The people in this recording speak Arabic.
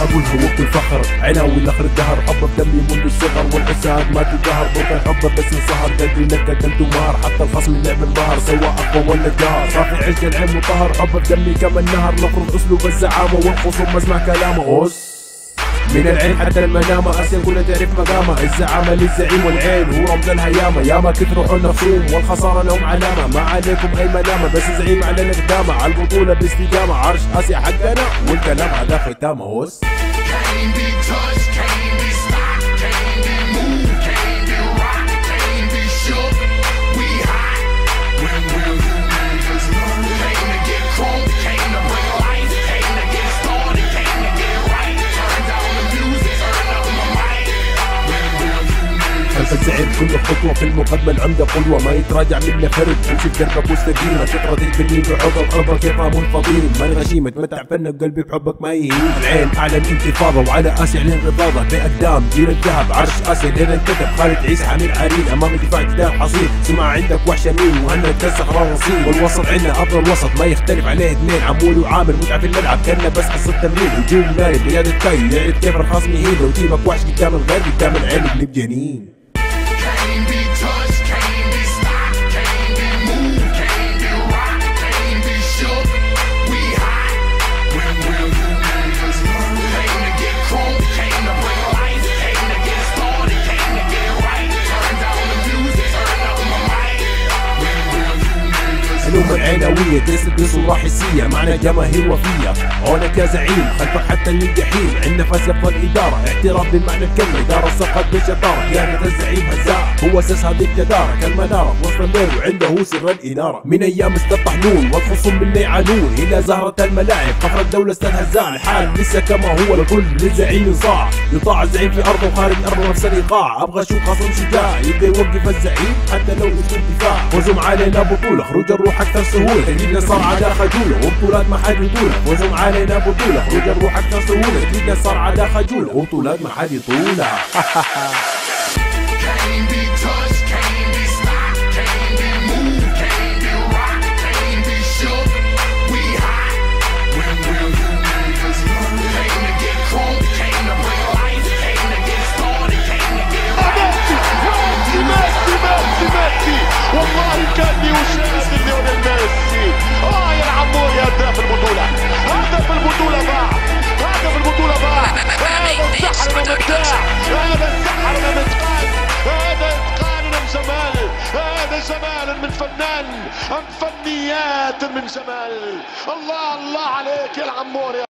ابو الهوك والفخر، عناوي لاخر الدهر، حبه بدمي منذ الصغر، والحساد ما تدهر، بكره حبه بس انصهر، قلبي لك قلبه مار، حتى الخصم اللعب انبهر، سواء اقوى ولا جار، صافي عشق العين مطهر، حبه بدمي كما النهر، نفرض اسلوب الزعامه والخصوم اسمع كلامه. من العين حتى المنامة، اسيا كلها تعرف مقامه، الزعامة للزعيم والعين هو رمز الهيامة، ياما كثروا حنا خصوم والخسارة لهم علامة، ما عليكم اي ملامة، بس زعيم علينا قدامة، على البطولة باستقامة، عرش اسيا حقنا والكلام هذا ختامه. هوس الزعيم كل خطوة في المقدمة العمدة قدوة، ما يتراجع منا فرد، امشي بدربك واستقيم، تقرا تجبني بحبك قلبك يطاب الفضيل، ماني غشيم اتمتع فنك قلبي بحبك ما يهين، العين اعلن انتفاضة وعلى اسيا اعلن رفاضة، باقدام جيل الذهب عرش اسيا لين انكتب، خالد عيسى حميد عريل امام دفاع جدار حصيل، سمع عندك وحش مين وهنا تكسح رصيد، والوسط عندنا افضل وسط ما يختلف عليه اثنين، عمول وعامل متعة في الملعب كنا بس حصة تمرين، هجوم ناري قيادة تاي يعرف كيف الخصم يهين، لو تيمك وحش قدام الغير قدام العين يقلب جنين. الأمة العناوية تسد صورة حسية، معنا جماهير وفية، عونك يا زعيم خلفك حتى للجحيم، عندنا فاز يفضل إدارة، احترام بالمعنى الكلمة، إدارة سقط بالشطارة، قيادة الزعيم هزاع هو أساس هذه الجدارة، كالمنارة وسط الليل وعنده سر الإنارة، من أيام استطحنون والخصوم منا يعانون، إلى زهرة الملاعب فخر الدولة استاذ هزاع، الحال لسه كما هو الكل للزعيم ينصاع، يطاع الزعيم في أرضه وخارج أرضه نفس الإيقاع، أبغى أشوف خصم شجاع يبدأ يوقف الزعيم حتى لو اسلوب دفاع، فوزهم علينا بطولة خروج الروح أكثر سهولة، تجديدنا صار عدا خجولة وبطولات ما حد يطولها، فوزهم علينا بطولة خروج الروح أكثر سهولة، تجديدنا صار عدا خجولة وبطولات ما حد يطولها. والله كاني أشاهد ليونيل ميسي، يا العمور يا هداف البطولة، هدف البطولة ضاع، هدف البطولة ضاع، هذا السحر ومبدع، هذا السحر ومتقان، هذا إتقان من جمال، هذا جمال من فنان، أم فنيات من جمال، الله الله عليك يا العمور.